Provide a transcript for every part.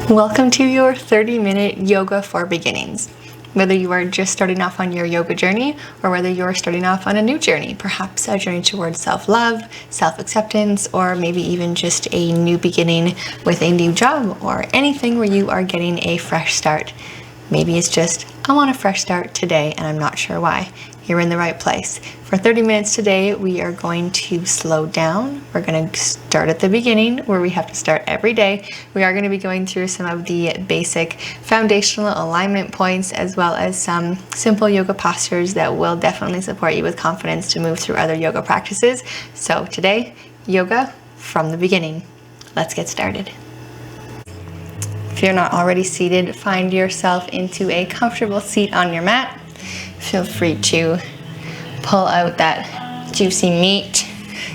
Welcome to your 30-minute yoga for beginnings. Whether you are just starting off on your yoga journey or whether you're starting off on a new journey, perhaps a journey towards self-love, self-acceptance, or maybe even just a new beginning with a new job or anything where you are getting a fresh start. Maybe it's just, I want a fresh start today and I'm not sure why. You're in the right place. For 30 minutes today, we are going to slow down. We're going to start at the beginning where we have to start every day. We are going to be going through some of the basic foundational alignment points as well as some simple yoga postures that will definitely support you with confidence to move through other yoga practices. So today, yoga from the beginning. Let's get started. If you're not already seated, find yourself into a comfortable seat on your mat. Feel free to pull out that juicy meat.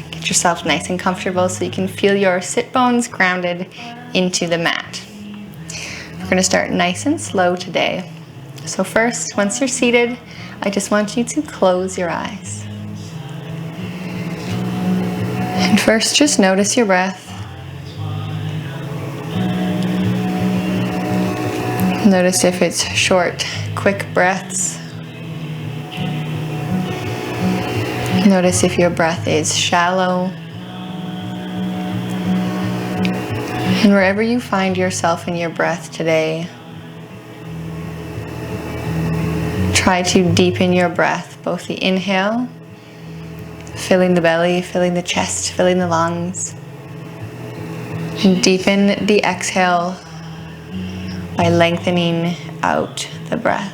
Get yourself nice and comfortable so you can feel your sit bones grounded into the mat. We're going to start nice and slow today. So first, once you're seated, I just want you to close your eyes. And first, just notice your breath. Notice if it's short, quick breaths. Notice if your breath is shallow. And wherever you find yourself in your breath today, try to deepen your breath, both the inhale, filling the belly, filling the chest, filling the lungs, and deepen the exhale by lengthening out the breath.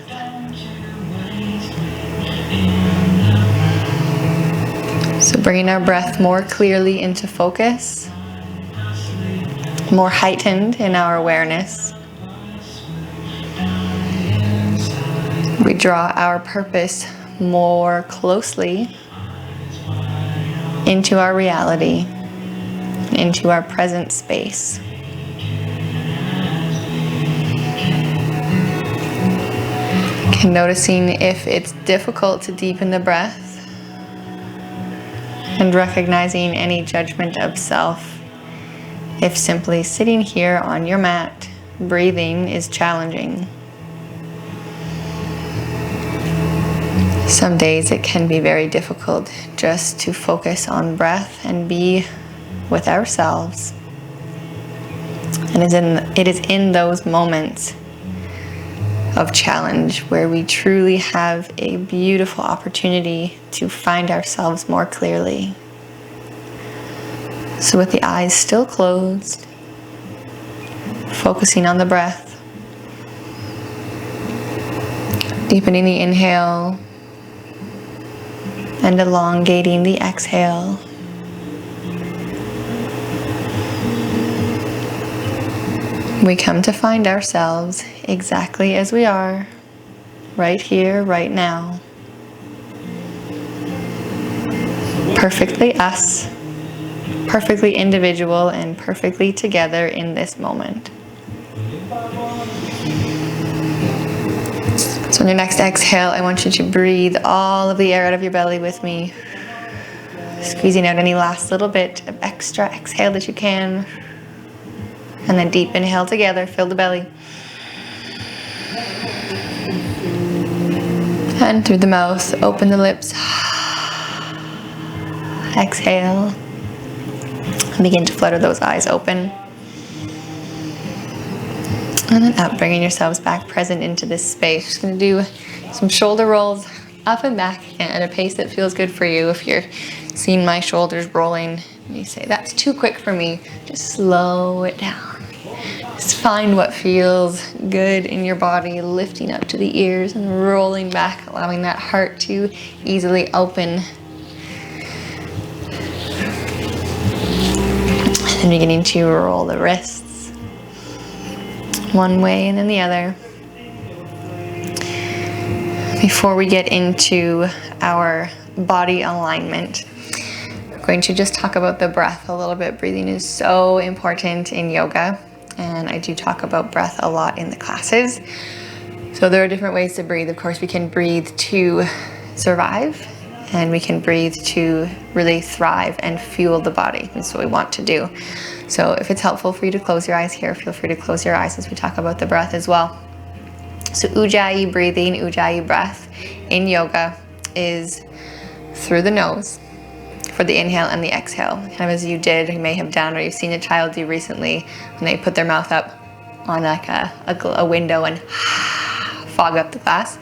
So bringing our breath more clearly into focus, more heightened in our awareness. We draw our purpose more closely into our reality, into our present space. And noticing if it's difficult to deepen the breath and recognizing any judgment of self if simply sitting here on your mat breathing is challenging. Some days it can be very difficult just to focus on breath and be with ourselves. And it is in those moments of challenge where we truly have a beautiful opportunity to find ourselves more clearly. So with the eyes still closed, focusing on the breath, deepening the inhale and elongating the exhale. We come to find ourselves exactly as we are, right here, right now. Perfectly us, perfectly individual, and perfectly together in this moment. So on your next exhale, I want you to breathe all of the air out of your belly with me, squeezing out any last little bit of extra exhale that you can. And then deep inhale together, fill the belly. And through the mouth, open the lips. Exhale. And begin to flutter those eyes open. And then up, bringing yourselves back present into this space. Just going to do some shoulder rolls up and back at a pace that feels good for you. If you're seeing my shoulders rolling, you say, that's too quick for me. Just slow it down. Just find what feels good in your body, lifting up to the ears and rolling back, allowing that heart to easily open. And then beginning to roll the wrists one way and then the other. Before we get into our body alignment, we're going to just talk about the breath a little bit. Breathing is so important in yoga. And I do talk about breath a lot in the classes. So there are different ways to breathe. Of course, we can breathe to survive, and we can breathe to really thrive and fuel the body. That's what we want to do. So if it's helpful for you to close your eyes here, feel free to close your eyes as we talk about the breath as well. So ujjayi breathing, ujjayi breath in yoga is through the nose for the inhale and the exhale. Kind of as you may have done, or you've seen a child do recently when they put their mouth up on like a window and fog up the glass.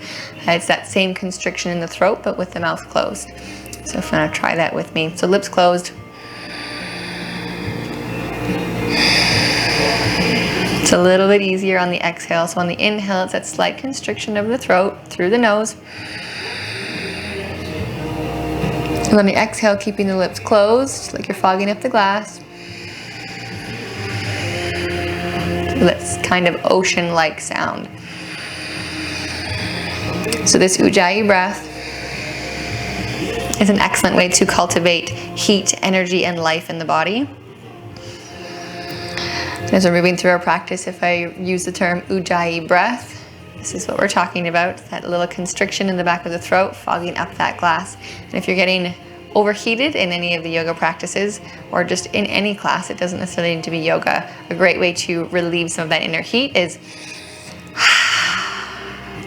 It's that same constriction in the throat, but with the mouth closed. So if you want to try that with me. So lips closed. It's a little bit easier on the exhale. So on the inhale, it's that slight constriction of the throat through the nose. And on the exhale, keeping the lips closed, like you're fogging up the glass. This kind of ocean-like sound. So this ujjayi breath is an excellent way to cultivate heat, energy, and life in the body. As we're moving through our practice, if I use the term ujjayi breath, this is what we're talking about, that little constriction in the back of the throat, fogging up that glass. And if you're getting overheated in any of the yoga practices, or just in any class, it doesn't necessarily need to be yoga, a great way to relieve some of that inner heat is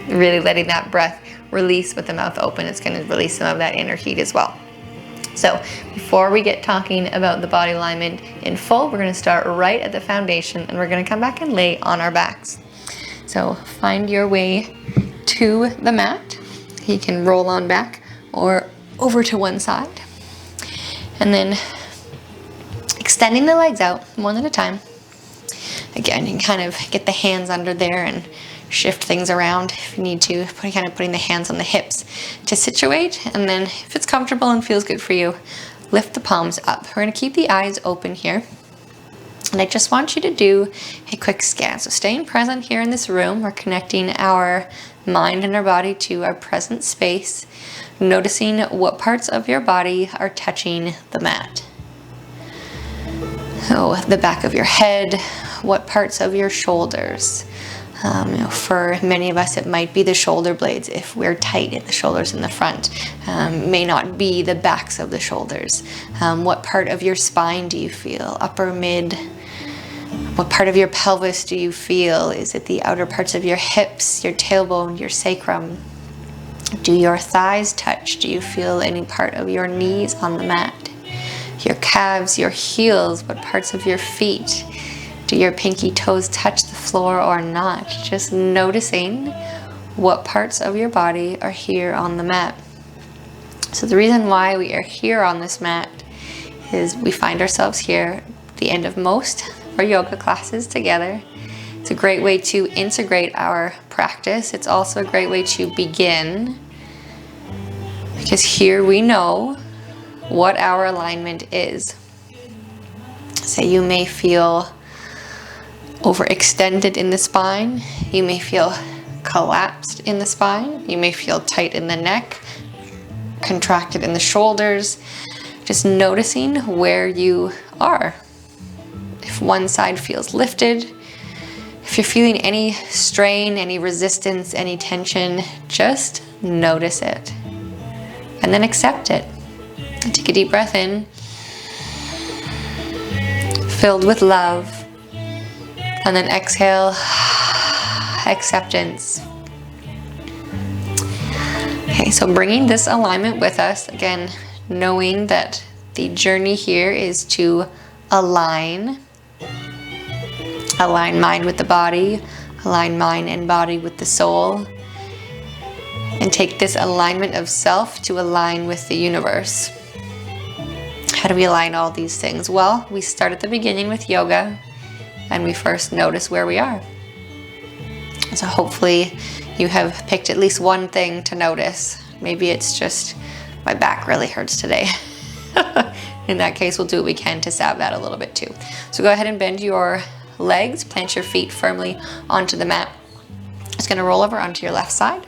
really letting that breath release with the mouth open. It's going to release some of that inner heat as well. So before we get talking about the body alignment in full, we're going to start right at the foundation, and we're going to come back and lay on our backs. So find your way to the mat. You can roll on back or over to one side. And then extending the legs out one at a time. Again, you can kind of get the hands under there and shift things around if you need to, kind of putting the hands on the hips to situate. And then if it's comfortable and feels good for you, lift the palms up. We're going to keep the eyes open here. And I just want you to do a quick scan. So staying present here in this room, we're connecting our mind and our body to our present space, noticing what parts of your body are touching the mat. So the back of your head, what parts of your shoulders. For many of us, it might be the shoulder blades if we're tight in the shoulders in the front. May not be the backs of the shoulders. What part of your spine do you feel? Upper, mid? What part of your pelvis do you feel? Is it the outer parts of your hips, your tailbone, your sacrum? Do your thighs touch? Do you feel any part of your knees on the mat? Your calves, your heels, what parts of your feet? Do your pinky toes touch the floor or not? Just noticing what parts of your body are here on the mat. So the reason why we are here on this mat is we find ourselves here at the end of most of our yoga classes together. It's a great way to integrate our practice. It's also a great way to begin, because here we know what our alignment is. So you may feel overextended in the spine. You may feel collapsed in the spine. You may feel tight in the neck, contracted in the shoulders. Just noticing where you are. If one side feels lifted, if you're feeling any strain, any resistance, any tension, just notice it. And then accept it. Take a deep breath in, filled with love. And then exhale, acceptance. Okay, so bringing this alignment with us, again, knowing that the journey here is to align mind with the body, align mind and body with the soul, and take this alignment of self to align with the universe. How do we align all these things? Well, we start at the beginning with yoga, and we first notice where we are. So hopefully you have picked at least one thing to notice. Maybe it's just, my back really hurts today. In that case, we'll do what we can to salve that a little bit too. So go ahead and bend your legs, plant your feet firmly onto the mat. Just gonna roll over onto your left side,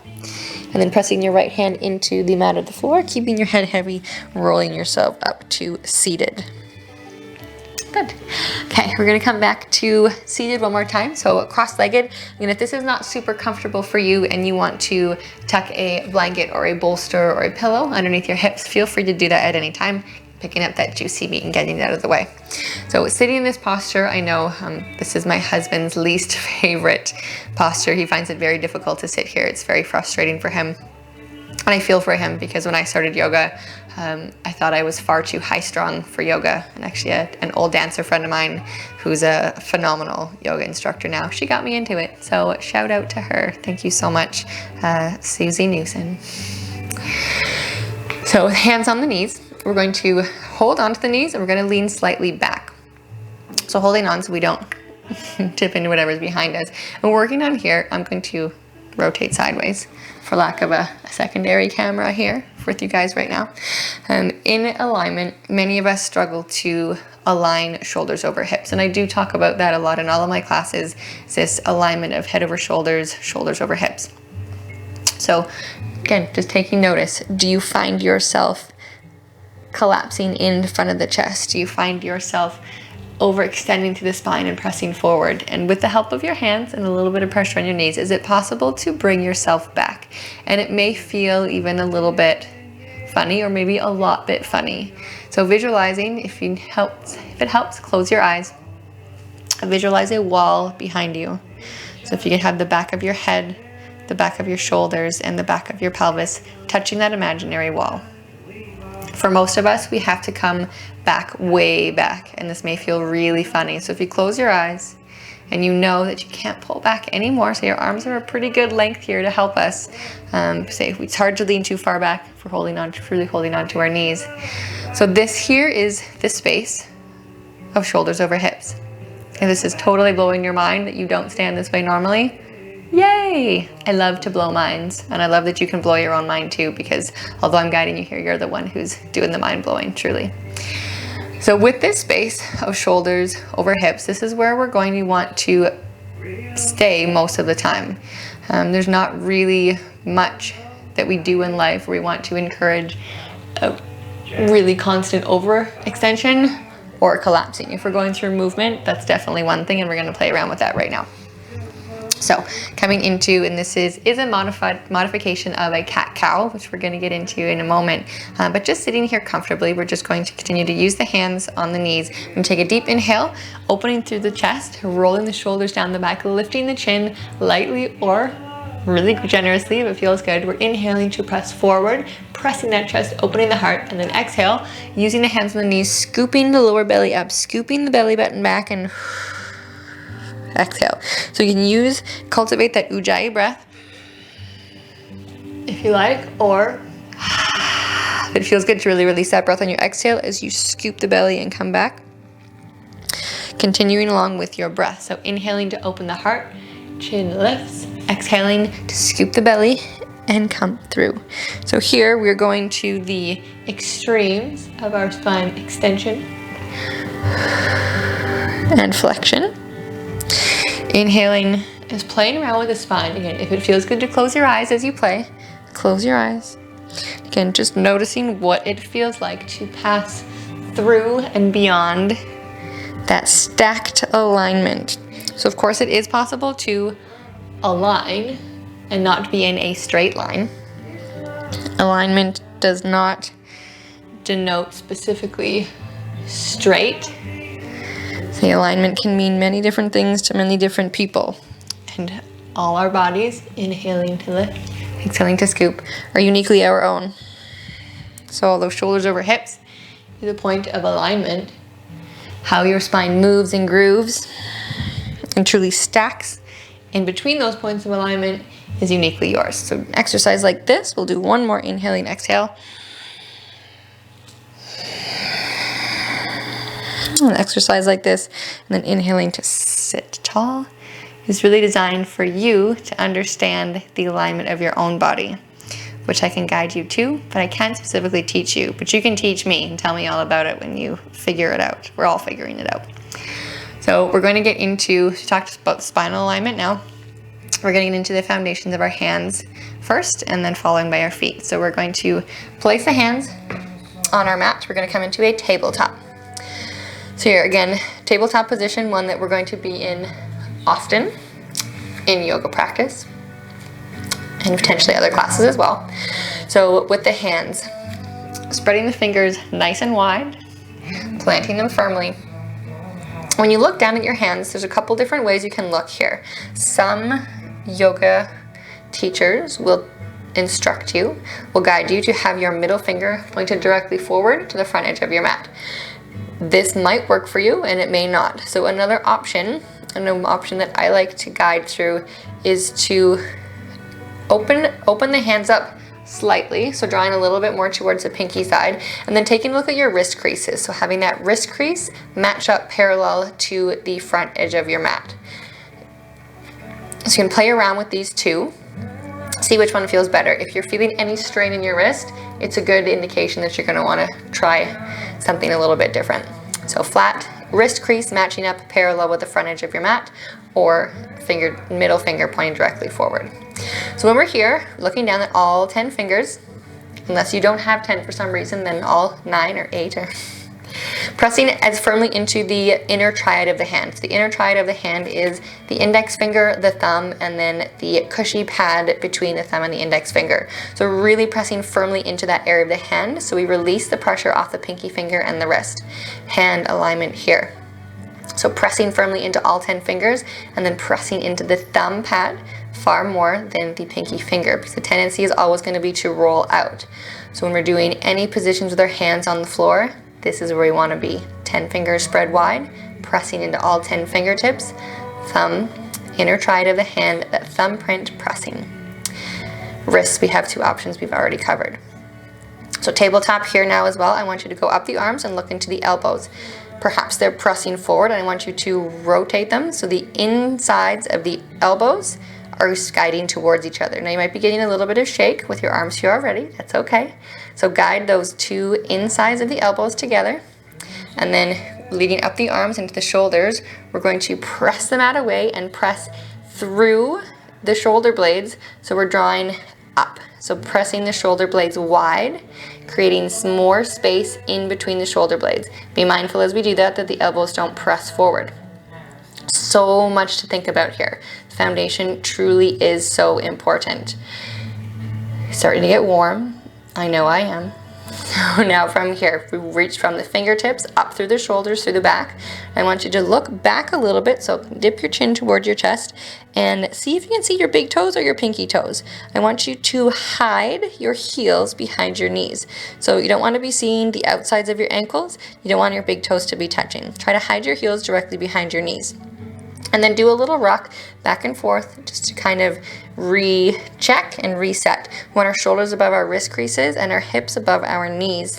and then pressing your right hand into the mat of the floor, keeping your head heavy, rolling yourself up to seated. Good. Okay, we're gonna come back to seated one more time. So cross-legged. And if this is not super comfortable for you and you want to tuck a blanket or a bolster or a pillow underneath your hips, feel free to do that at any time. picking up that juicy meat and getting it out of the way. So sitting in this posture, I know this is my husband's least favorite posture. He finds it very difficult to sit here. It's very frustrating for him. And I feel for him because when I started yoga, I thought I was far too high strung for yoga. And actually an old dancer friend of mine who's a phenomenal yoga instructor now, she got me into it. So shout out to her. Thank you so much, Susie Newson. So hands on the knees, we're going to hold onto the knees and we're going to lean slightly back. So holding on so we don't tip into whatever's behind us. And working on here, I'm going to rotate sideways for lack of a secondary camera here with you guys right now. In alignment, many of us struggle to align shoulders over hips. And I do talk about that a lot in all of my classes, this alignment of head over shoulders, shoulders over hips. So again, just taking notice, do you find yourself collapsing in front of the chest? Do you find yourself overextending to the spine and pressing forward? And with the help of your hands and a little bit of pressure on your knees, is it possible to bring yourself back? And it may feel even a little bit funny or maybe a lot bit funny. So visualizing, if it helps, close your eyes. Visualize a wall behind you. So if you can have the back of your head, the back of your shoulders, and the back of your pelvis touching that imaginary wall. For most of us, we have to come back, way back, and this may feel really funny. So if you close your eyes and you know that you can't pull back anymore, so your arms are a pretty good length here to help us. Say it's hard to lean too far back if we're truly holding on to our knees. So this here is the space of shoulders over hips. If this is totally blowing your mind that you don't stand this way normally, yay! I love to blow minds, and I love that you can blow your own mind too, because although I'm guiding you here, you're the one who's doing the mind blowing, truly. So with this space of shoulders over hips, this is where we're going to want to stay most of the time. There's not really much that we do in life where we want to encourage a really constant overextension or collapsing. If we're going through movement, that's definitely one thing, and we're going to play around with that right now. So coming into, and this is a modification of a cat-cow, which we're going to get into in a moment, but just sitting here comfortably, we're just going to continue to use the hands on the knees and take a deep inhale, opening through the chest, rolling the shoulders down the back, lifting the chin lightly or really generously if it feels good. We're inhaling to press forward, pressing that chest, opening the heart, and then exhale, using the hands on the knees, scooping the lower belly up, scooping the belly button back, and exhale. So you can cultivate that ujjayi breath if you like, or if it feels good to really release that breath on your exhale as you scoop the belly and come back. Continuing along with your breath. So inhaling to open the heart, chin lifts, exhaling to scoop the belly and come through. So here we're going to the extremes of our spine extension and flexion. Inhaling is playing around with the spine. Again, if it feels good to close your eyes as you play, close your eyes. Again, just noticing what it feels like to pass through and beyond that stacked alignment. So of course it is possible to align and not be in a straight line. Alignment does not denote specifically straight. The alignment can mean many different things to many different people. And all our bodies, inhaling to lift, exhaling to scoop, are uniquely our own. So all those shoulders over hips is a point of alignment. How your spine moves and grooves and truly stacks in between those points of alignment is uniquely yours. So an exercise like this, we'll do one more inhaling, exhale. An exercise like this, and then inhaling to sit tall, is really designed for you to understand the alignment of your own body, which I can guide you to, but I can't specifically teach you. But you can teach me and tell me all about it when you figure it out. We're all figuring it out. So we're going to get into, we talked about the spinal alignment now. We're getting into the foundations of our hands first, and then following by our feet. So we're going to place the hands on our mat. We're going to come into a tabletop. So here again, tabletop position, one that we're going to be in often in yoga practice and potentially other classes as well. So with the hands spreading the fingers nice and wide, planting them firmly. When you look down at your hands, there's a couple different ways you can look here. Some yoga teachers will instruct you, will guide you to have your middle finger pointed directly forward to the front edge of your mat. This might work for you and it may not. So another option, and an option that I like to guide through, is to open the hands up slightly, so drawing a little bit more towards the pinky side, and then taking a look at your wrist creases. So having that wrist crease match up parallel to the front edge of your mat. So you can play around with these two, see which one feels better. If you're feeling any strain in your wrist, it's a good indication that you're going to want to try something a little bit different. So flat wrist crease matching up parallel with the front edge of your mat, or middle finger pointing directly forward. So when we're here, looking down at all 10 fingers, unless you don't have 10 for some reason, then all 9 or 8 are pressing as firmly into the inner triad of the hand. So the inner triad of the hand is the index finger, the thumb, and then the cushy pad between the thumb and the index finger. So really pressing firmly into that area of the hand, so we release the pressure off the pinky finger and the wrist. Hand alignment here. So pressing firmly into all 10 fingers, and then pressing into the thumb pad far more than the pinky finger, because the tendency is always going to be to roll out. So when we're doing any positions with our hands on the floor, this is where we want to be. 10 fingers spread wide, pressing into all 10 fingertips, thumb, inner triad of the hand, that thumbprint pressing. Wrists, we have 2 options we've already covered. So tabletop here now as well, I want you to go up the arms and look into the elbows. Perhaps they're pressing forward, and I want you to rotate them so the insides of the elbows are guiding towards each other. Now you might be getting a little bit of shake with your arms here already, that's okay. So guide those 2 insides of the elbows together, and then leading up the arms into the shoulders, we're going to press the mat away and press through the shoulder blades, so we're drawing up. So pressing the shoulder blades wide, creating some more space in between the shoulder blades. Be mindful as we do that the elbows don't press forward. So much to think about here. Foundation truly is so important. Starting to get warm. I know I am. So now from here, we reach from the fingertips up through the shoulders, through the back. I want you to look back a little bit, so dip your chin towards your chest and see if you can see your big toes or your pinky toes. I want you to hide your heels behind your knees. So you don't want to be seeing the outsides of your ankles. You don't want your big toes to be touching. Try to hide your heels directly behind your knees. And then do a little rock back and forth just to kind of recheck and reset. We want our shoulders above our wrist creases and our hips above our knees.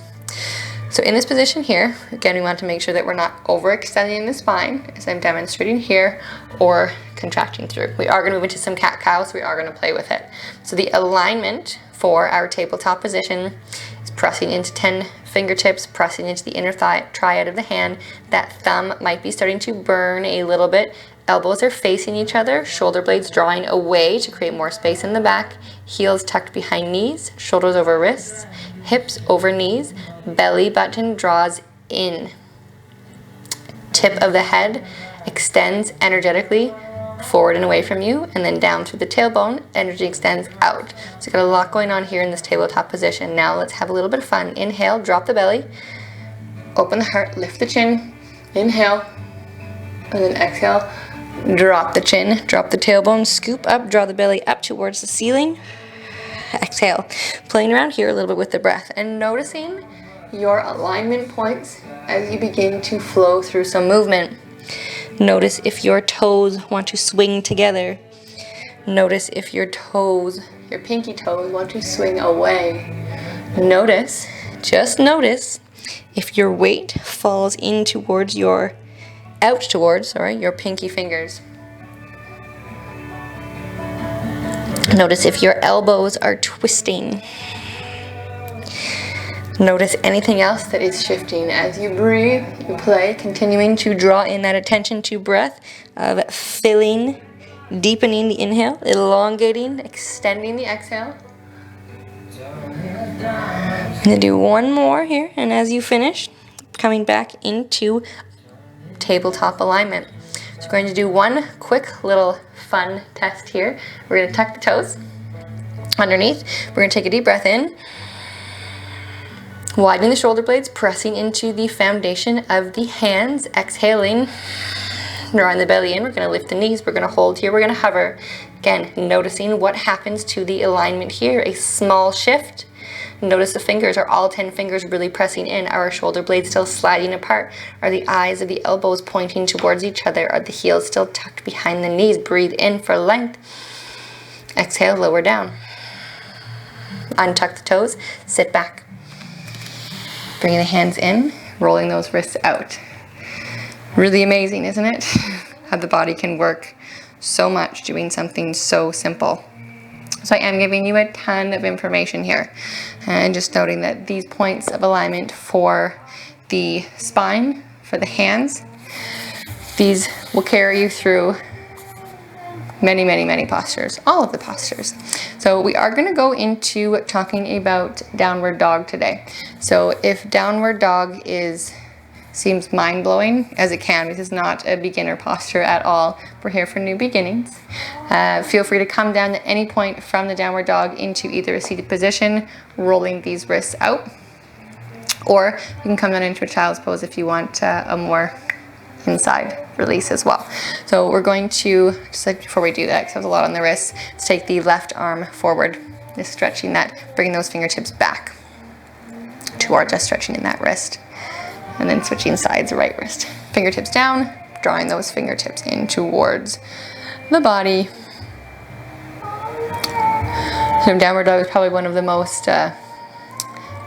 So in this position here, again, we want to make sure that we're not overextending the spine, as I'm demonstrating here, or contracting through. We are going to move into some cat-cow, so we are going to play with it. So the alignment for our tabletop position is pressing into 10 fingertips, pressing into the inner triad of the hand. That thumb might be starting to burn a little bit. Elbows are facing each other, shoulder blades drawing away to create more space in the back, heels tucked behind knees, shoulders over wrists, hips over knees, belly button draws in. Tip of the head extends energetically forward and away from you, and then down through the tailbone, energy extends out. So you've got a lot going on here in this tabletop position. Now let's have a little bit of fun. Inhale, drop the belly, open the heart, lift the chin, inhale, and then exhale. Drop the chin, drop the tailbone, scoop up, draw the belly up towards the ceiling. Exhale. Playing around here a little bit with the breath and noticing your alignment points as you begin to flow through some movement. Notice if your toes want to swing together. Notice if your toes, your pinky toes, want to swing away. Notice, just notice, if your weight falls in towards your your pinky fingers. Notice if your elbows are twisting. Notice anything else that is shifting. As you breathe, you play, continuing to draw in that attention to breath of filling, deepening the inhale, elongating, extending the exhale. I'm going to do one more here, and as you finish, coming back into tabletop alignment. So we're going to do one quick little fun test here. We're going to tuck the toes underneath. We're going to take a deep breath in Widening the shoulder blades, pressing into the foundation of the hands, exhaling, drawing the belly in. We're going to lift the knees, we're going to hold here, we're going to hover. Again, noticing what happens to the alignment here, a small shift. Notice the fingers, are all 10 fingers really pressing in? Are our shoulder blades still sliding apart? Are the eyes of the elbows pointing towards each other? Are the heels still tucked behind the knees? Breathe in for length. Exhale, lower down. Untuck the toes, sit back. Bringing the hands in, rolling those wrists out. Really amazing, isn't it? How the body can work so much doing something so simple. So I am giving you a ton of information here, and just noting that these points of alignment for the spine, for the hands, these will carry you through many, many, many postures, all of the postures. So we are going to go into talking about downward dog today. So if downward dog seems mind-blowing, as it can, this is not a beginner posture at all. We're here for new beginnings. Feel free to come down at any point from the downward dog into either a seated position, rolling these wrists out, or you can come down into a child's pose if you want a more inside release as well. So we're going to, just like before we do that, because there's a lot on the wrists, let's take the left arm forward, just stretching that, bringing those fingertips back towards us, stretching in that wrist. And then switching sides, right wrist. Fingertips down, drawing those fingertips in towards the body. So downward dog is probably one of the most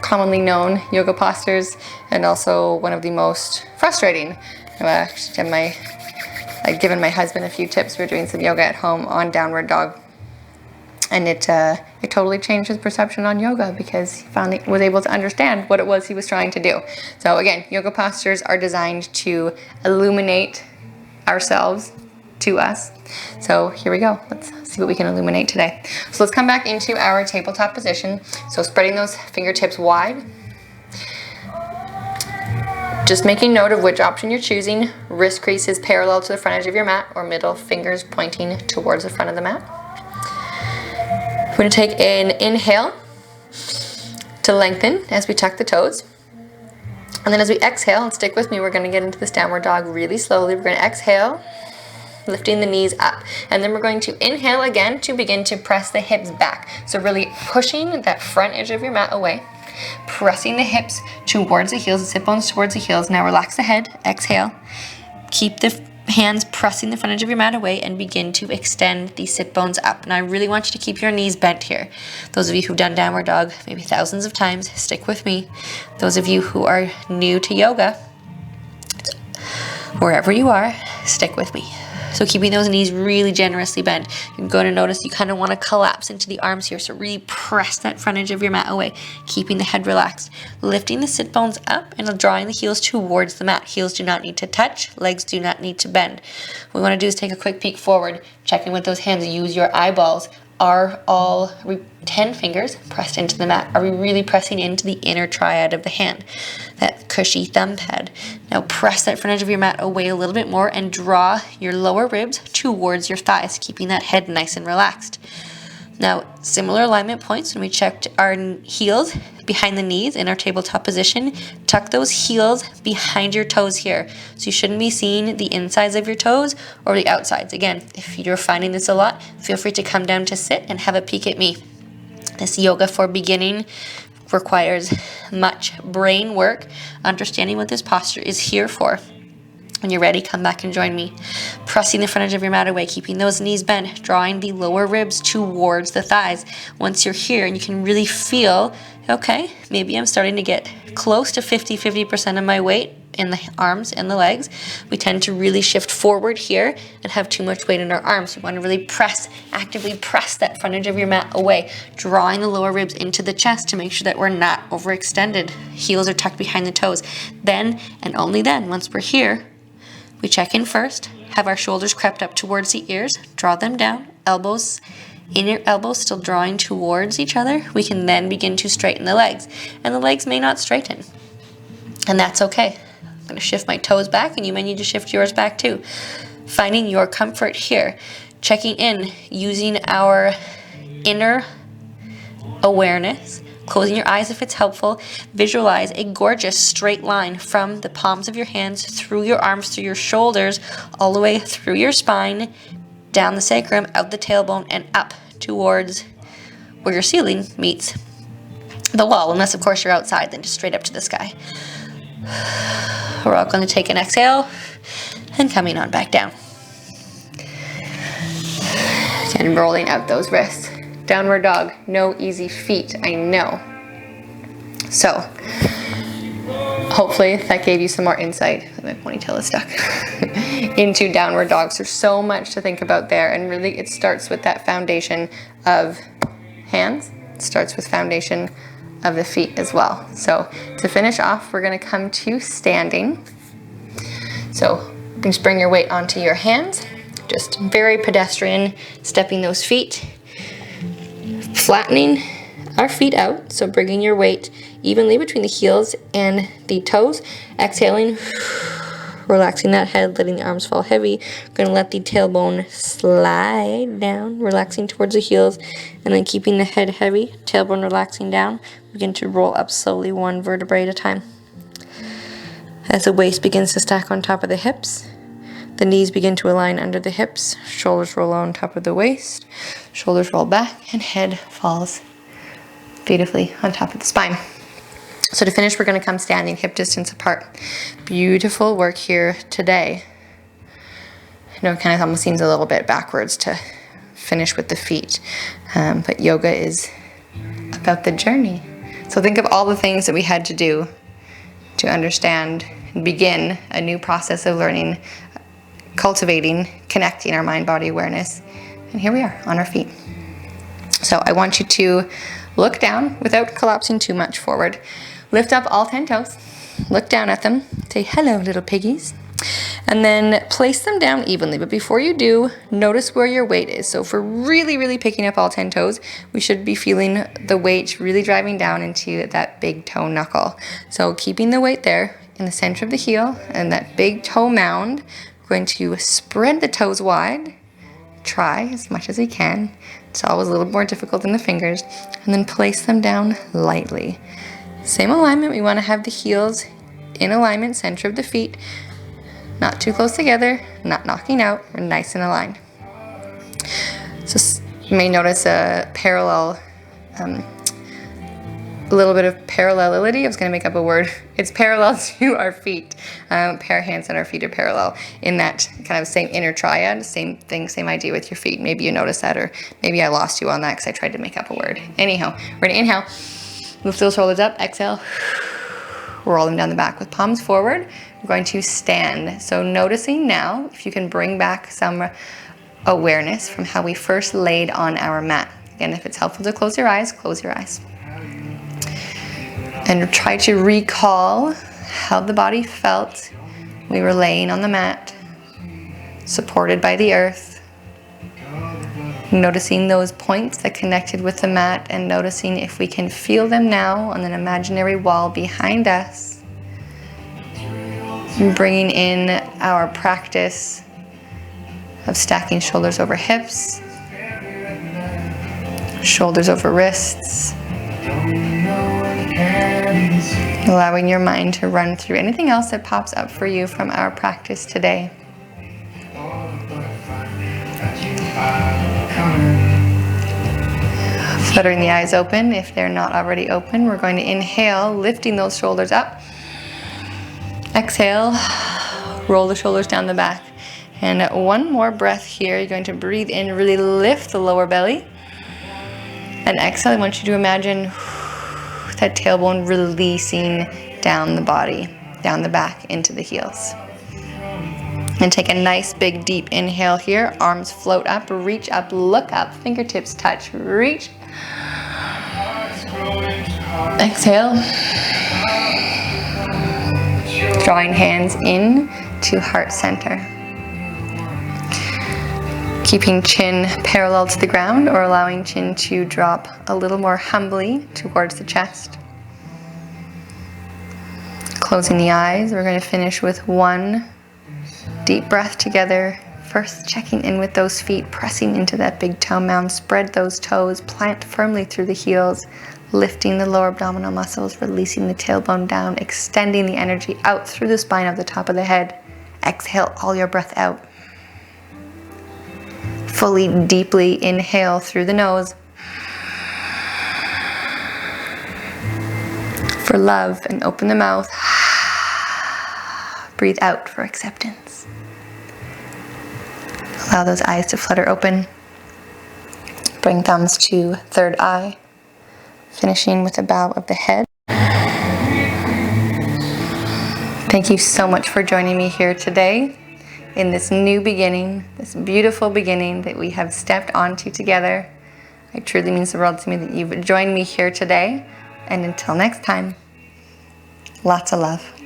commonly known yoga postures, and also one of the most frustrating. I've given my husband a few tips. We're doing some yoga at home on downward dog, and it totally changed his perception on yoga, because he finally was able to understand what it was he was trying to do. So again, yoga postures are designed to illuminate ourselves to us. So here we go. Let's see what we can illuminate today. So let's come back into our tabletop position. So spreading those fingertips wide. Just making note of which option you're choosing. Wrist creases parallel to the front edge of your mat, or middle fingers pointing towards the front of the mat. We're going to take an inhale to lengthen as we tuck the toes. And then as we exhale, and stick with me, we're going to get into this downward dog really slowly. We're going to exhale, lifting the knees up. And then we're going to inhale again to begin to press the hips back. So really pushing that front edge of your mat away, pressing the hips towards the heels, the sit bones towards the heels. Now relax the head, exhale. Keep the hands pressing the front edge of your mat away, and begin to extend the sit bones up. And I really want you to keep your knees bent here. Those of you who've done downward dog maybe thousands of times, stick with me. Those of you who are new to yoga, wherever you are, stick with me. So keeping those knees really generously bent. You're going to notice you kind of want to collapse into the arms here. So really press that front edge of your mat away, keeping the head relaxed. Lifting the sit bones up and drawing the heels towards the mat. Heels do not need to touch. Legs do not need to bend. What we want to do is take a quick peek forward, check in with those hands. Use your eyeballs. Are all 10 fingers pressed into the mat? Are we really pressing into the inner triad of the hand? That cushy thumb pad. Now press that front edge of your mat away a little bit more and draw your lower ribs towards your thighs, keeping that head nice and relaxed. Now, similar alignment points when we checked our heels behind the knees in our tabletop position. Tuck those heels behind your toes here. So you shouldn't be seeing the insides of your toes or the outsides. Again, if you're finding this a lot, feel free to come down to sit and have a peek at me. This yoga for beginning requires much brain work, understanding what this posture is here for. When you're ready, come back and join me. Pressing the front edge of your mat away, keeping those knees bent, drawing the lower ribs towards the thighs. Once you're here and you can really feel, okay, maybe I'm starting to get close to 50% of my weight in the arms and the legs. We tend to really shift forward here and have too much weight in our arms. You want to really press, actively press that front edge of your mat away, drawing the lower ribs into the chest to make sure that we're not overextended. Heels are tucked behind the toes. Then, and only then, once we're here, we check in first, have our shoulders crept up towards the ears, draw them down, elbows, inner elbows still drawing towards each other. We can then begin to straighten the legs, and the legs may not straighten, and that's okay. I'm going to shift my toes back, and you may need to shift yours back too. Finding your comfort here, checking in, using our inner awareness Closing your eyes if it's helpful, visualize a gorgeous straight line from the palms of your hands through your arms, through your shoulders, all the way through your spine, down the sacrum, out the tailbone, and up towards where your ceiling meets the wall, unless of course you're outside, then just straight up to the sky. We're all going to take an exhale and coming on back down. And rolling out those wrists. Downward dog, no easy feat, I know. So, hopefully that gave you some more insight. My ponytail is stuck. Into downward dogs. There's so much to think about there, and really it starts with that foundation of hands. It starts with foundation of the feet as well. So to finish off, we're going to come to standing. So just bring your weight onto your hands. Just very pedestrian, stepping those feet, flattening our feet out. So bringing your weight evenly between the heels and the toes. Exhaling, relaxing that head, letting the arms fall heavy. We're going to let the tailbone slide down, relaxing towards the heels, and then keeping the head heavy, tailbone relaxing down. Begin to roll up slowly, one vertebrae at a time. As the waist begins to stack on top of the hips, the knees begin to align under the hips, shoulders roll on top of the waist, shoulders roll back, and head falls beautifully on top of the spine. So to finish, we're going to come standing hip distance apart. Beautiful work here today. I know it kind of almost seems a little bit backwards to finish with the feet, but yoga is about the journey. So think of all the things that we had to do to understand and begin a new process of learning, cultivating, connecting our mind-body awareness. And here we are on our feet. So I want you to look down without collapsing too much forward. Lift up all 10 toes. Look down at them. Say, hello, little piggies. And then place them down evenly. But before you do, notice where your weight is. So if we're really picking up all 10 toes, we should be feeling the weight really driving down into that big toe knuckle. So keeping the weight there in the center of the heel and that big toe mound, we're going to spread the toes wide. Try as much as we can. It's always a little more difficult than the fingers. And then place them down lightly. Same alignment. We want to have the heels in alignment, center of the feet. Not too close together, not knocking out. We're nice and aligned. So you may notice a parallel, a little bit of parallelity. I was going to make up a word. It's parallel to our feet. Pair hands and our feet are parallel in that kind of same inner triad. Same thing, same idea with your feet. Maybe you noticed that, or maybe I lost you on that because I tried to make up a word. Anyhow, we're going to inhale, lift those shoulders up, exhale, roll them down the back with palms forward. We're going to stand. So noticing now, if you can bring back some awareness from how we first laid on our mat. Again, if it's helpful to close your eyes, close your eyes. And try to recall how the body felt. We were laying on the mat, supported by the earth. Noticing those points that connected with the mat and noticing if we can feel them now on an imaginary wall behind us. And bringing in our practice of stacking shoulders over hips, shoulders over wrists, allowing your mind to run through anything else that pops up for you from our practice today. Fluttering the eyes open if they're not already open. We're going to inhale, lifting those shoulders up. Exhale, roll the shoulders down the back. And one more breath here. You're going to breathe in, really lift the lower belly. And exhale, I want you to imagine that tailbone releasing down the body, down the back into the heels. And take a nice big deep inhale here. Arms float up, reach up, look up, fingertips touch, reach. Exhale. Drawing hands in to heart center. Keeping chin parallel to the ground or allowing chin to drop a little more humbly towards the chest. Closing the eyes, we're going to finish with one deep breath together, First, checking in with those feet, pressing into that big toe mound. Spread those toes, plant firmly through the heels, lifting the lower abdominal muscles, releasing the tailbone down, extending the energy out through the spine of the top of the head. Exhale all your breath out. Fully, deeply inhale through the nose for love, and open the mouth. Breathe out for acceptance. Allow those eyes to flutter open. Bring thumbs to third eye, finishing with a bow of the head. Thank you so much for joining me here today in this new beginning, this beautiful beginning that we have stepped onto together. It truly means the world to me that you've joined me here today. And until next time, lots of love.